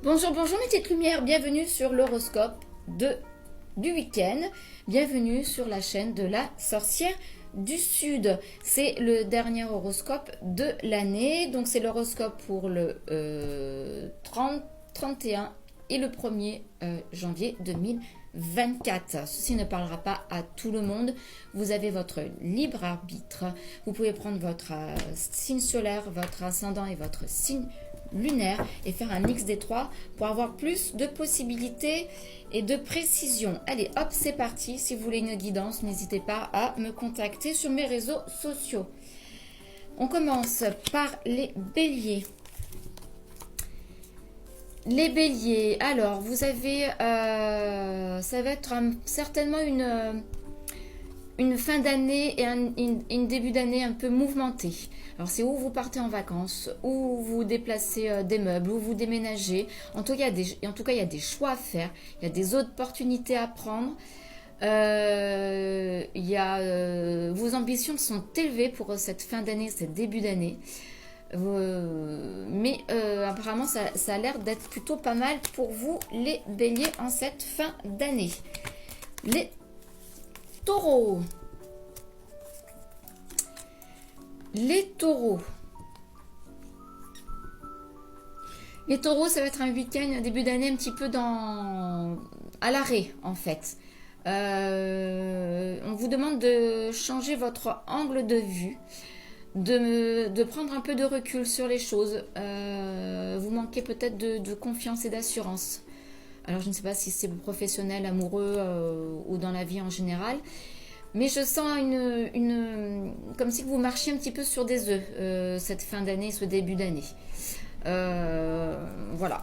Bonjour, bonjour mes petites lumières, bienvenue sur l'horoscope du week-end. Bienvenue sur la chaîne de la sorcière du Sud. C'est le dernier horoscope de l'année, donc c'est l'horoscope pour le 30, 31 et le 1er janvier 2024. Ceci ne parlera pas à tout le monde. Vous avez votre libre arbitre. Vous pouvez prendre votre signe solaire, votre ascendant et votre signe lunaire et faire un mix des trois pour avoir plus de possibilités et de précision. Allez, hop, c'est parti. Si vous voulez une guidance, n'hésitez pas à me contacter sur mes réseaux sociaux. On commence par les béliers. Les béliers, alors vous avez, ça va être certainement une fin d'année et une début d'année un peu mouvementée. Alors c'est où vous partez en vacances, où vous déplacez des meubles, où vous déménagez. En tout cas, il y a des choix à faire, il y a des opportunités à prendre. Vos ambitions sont élevées pour cette fin d'année, cette début d'année. Mais apparemment ça a l'air d'être plutôt pas mal pour vous les béliers en cette fin d'année. Les taureaux. Les taureaux. Les taureaux, ça va être un week-end, un début d'année un petit peu à l'arrêt en fait. On vous demande de changer votre angle de vue, de prendre un peu de recul sur les choses. Vous manquez peut-être de confiance et d'assurance. Alors je ne sais pas si c'est professionnel, amoureux ou dans la vie en général. Mais je sens comme si vous marchiez un petit peu sur des œufs cette fin d'année, ce début d'année. Voilà.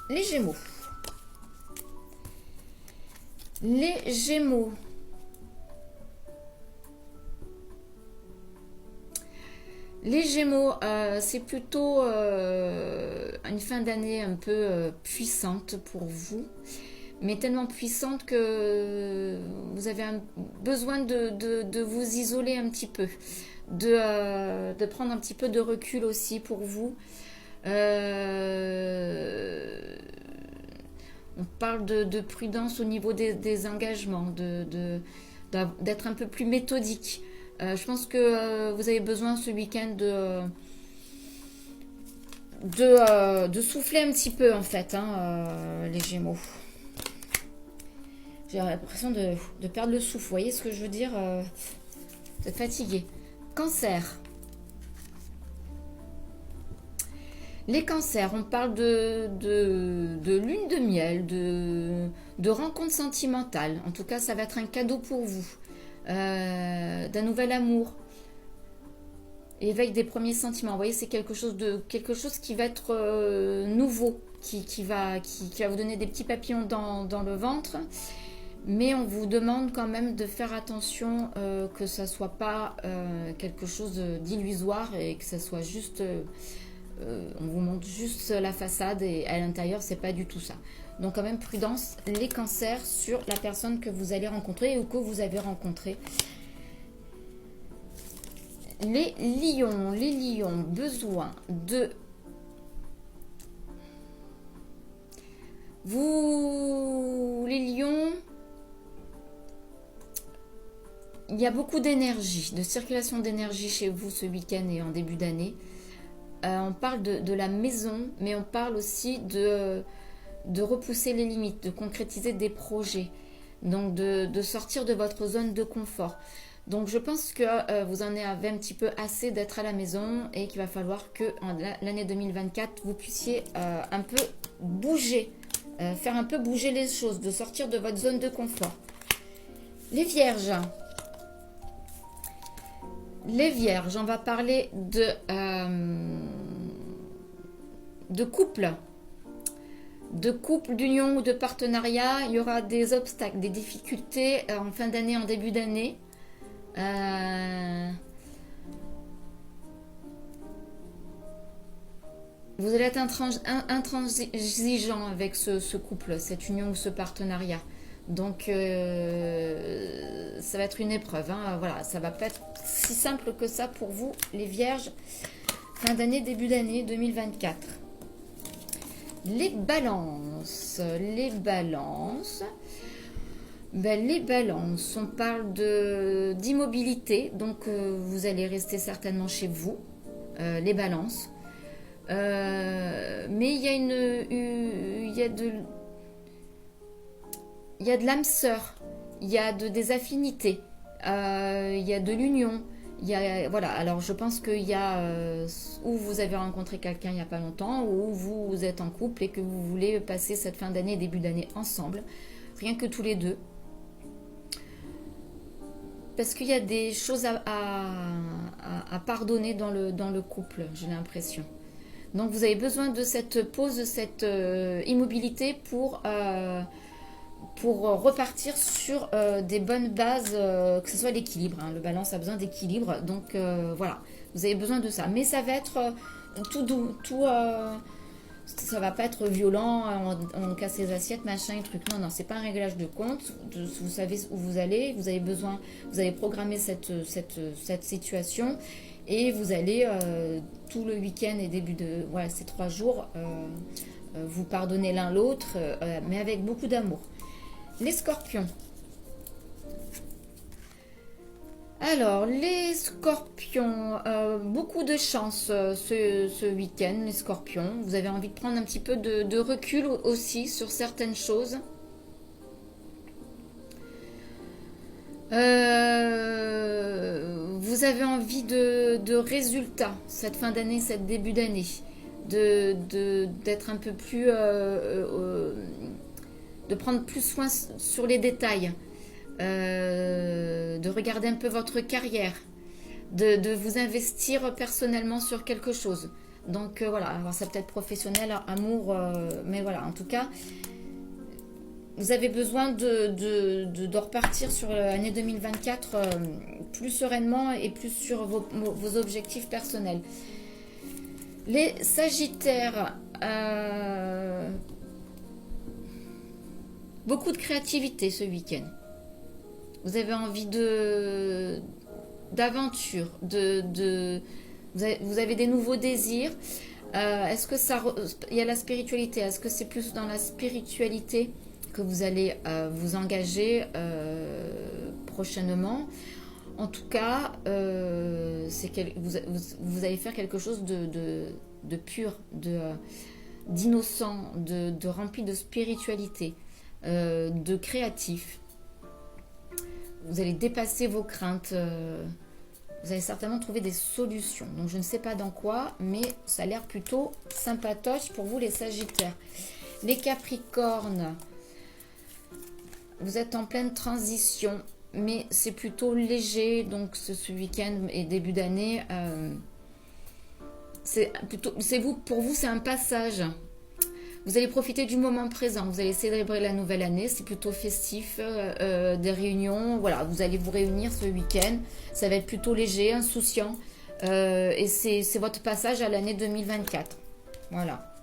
Les Gémeaux. Les Gémeaux. Les Gémeaux, c'est plutôt une fin d'année un peu puissante pour vous, mais tellement puissante que vous avez besoin de vous isoler un petit peu, de prendre un petit peu de recul aussi pour vous. On parle de prudence au niveau des engagements, d'être un peu plus méthodique. Je pense que vous avez besoin ce week-end de souffler un petit peu en fait, les Gémeaux. J'ai l'impression de perdre le souffle, vous voyez ce que je veux dire, vous êtes fatigué. Cancer. Les cancers, on parle de lune de miel, de rencontres sentimentales. En tout cas, ça va être un cadeau pour vous. D'un nouvel amour, éveil des premiers sentiments. Vous voyez, c'est quelque chose qui va être nouveau, qui va vous donner des petits papillons dans le ventre, mais on vous demande quand même de faire attention que ça soit pas quelque chose d'illusoire et que ça soit juste on vous montre juste la façade et à l'intérieur c'est pas du tout ça. Donc quand même prudence les cancers sur la personne que vous allez rencontrer ou que vous avez rencontré. Les lions, besoin de vous, les lions, il y a beaucoup d'énergie, de circulation d'énergie chez vous ce week-end et en début d'année. On parle de la maison, mais on parle aussi de repousser les limites, de concrétiser des projets, donc de sortir de votre zone de confort. Donc je pense que vous en avez un petit peu assez d'être à la maison et qu'il va falloir que l'année 2024, vous puissiez un peu bouger, faire un peu bouger les choses, de sortir de votre zone de confort. Les vierges. Les vierges, on va parler de couple, d'union ou de partenariat. Il y aura des obstacles, des difficultés en fin d'année, en début d'année. Vous allez être intransigeant avec ce couple, cette union ou ce partenariat. Donc ça va être une épreuve, voilà, ça va pas être si simple que ça pour vous les vierges. fin d'année, début d'année 2024. Les balances. Les balances. Ben, les balances, on parle d'immobilité, donc vous allez rester certainement chez vous, les balances. Mais il y a de l'âme sœur, il y a des affinités, il y a de l'union. Voilà, alors je pense qu'il y a où vous avez rencontré quelqu'un il n'y a pas longtemps, ou vous êtes en couple et que vous voulez passer cette fin d'année, début d'année ensemble, rien que tous les deux. Parce qu'il y a des choses à pardonner dans le couple, j'ai l'impression. Donc vous avez besoin de cette pause, de cette immobilité pour repartir sur des bonnes bases, que ce soit l'équilibre. Hein. Le balance a besoin d'équilibre, donc voilà, vous avez besoin de ça. Mais ça va être tout doux, ça va pas être violent, on casse les assiettes, machin et truc. Non, non, c'est pas un réglage de compte. Vous savez où vous allez, vous avez programmé cette situation et vous allez tout le week-end et début de voilà, ces 3 jours vous pardonner l'un l'autre, mais avec beaucoup d'amour. Les scorpions. Alors, les scorpions, beaucoup de chance ce week-end, les scorpions. Vous avez envie de prendre un petit peu de recul aussi sur certaines choses. Vous avez envie de résultats cette fin d'année, cette début d'année. D'être un peu plus... de prendre plus soin sur les détails. De regarder un peu votre carrière, de vous investir personnellement sur quelque chose. Donc voilà, alors ça peut être professionnel, amour, mais voilà, en tout cas, vous avez besoin de repartir sur l'année 2024 plus sereinement et plus sur vos objectifs personnels. Les Sagittaires, beaucoup de créativité ce week-end. Vous avez envie d'aventure, vous avez des nouveaux désirs. Est-ce que il y a la spiritualité? Est-ce que c'est plus dans la spiritualité que vous allez vous engager prochainement? En tout cas, vous allez faire quelque chose de pur, d'innocent, de rempli de spiritualité, de créatif. Vous allez dépasser vos craintes. Vous allez certainement trouver des solutions. Donc je ne sais pas dans quoi, mais ça a l'air plutôt sympatoche pour vous les Sagittaires. Les Capricornes, vous êtes en pleine transition, mais c'est plutôt léger. Donc ce week-end et début d'année, pour vous c'est un passage. Vous allez profiter du moment présent, vous allez célébrer la nouvelle année, c'est plutôt festif, des réunions, voilà, vous allez vous réunir ce week-end, ça va être plutôt léger, insouciant, et c'est votre passage à l'année 2024, voilà,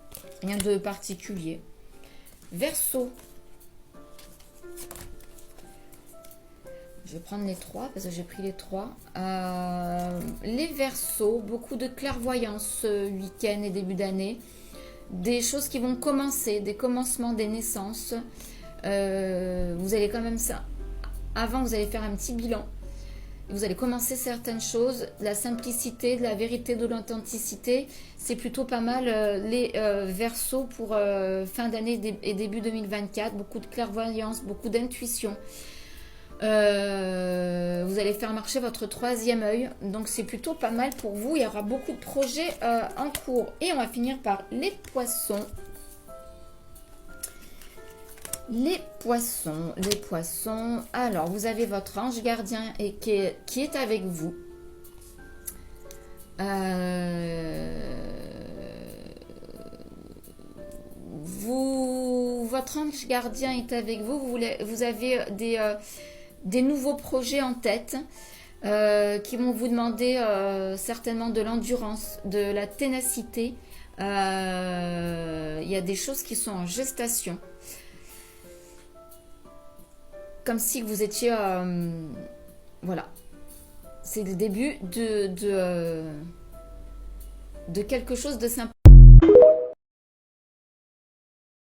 rien de particulier. Verseau, je vais prendre les 3 parce que j'ai pris les 3. Les Verseaux, beaucoup de clairvoyance ce week-end et début d'année. Des choses qui vont commencer, des commencements, des naissances. Vous allez quand même ça. Avant, vous allez faire un petit bilan. Vous allez commencer certaines choses. La simplicité, de la vérité, de l'authenticité, c'est plutôt pas mal. Les Verseaux pour fin d'année et début 2024. Beaucoup de clairvoyance, beaucoup d'intuition. Vous allez faire marcher votre 3e œil, donc c'est plutôt pas mal pour vous. Il y aura beaucoup de projets en cours. Et on va finir par les poissons. Les poissons. Alors, vous avez votre ange gardien qui est avec vous. Votre ange gardien est avec vous. Vous avez des nouveaux projets en tête qui vont vous demander certainement de l'endurance, de la ténacité. Il y a des choses qui sont en gestation. Comme si vous étiez... voilà. C'est le début de quelque chose de sympa.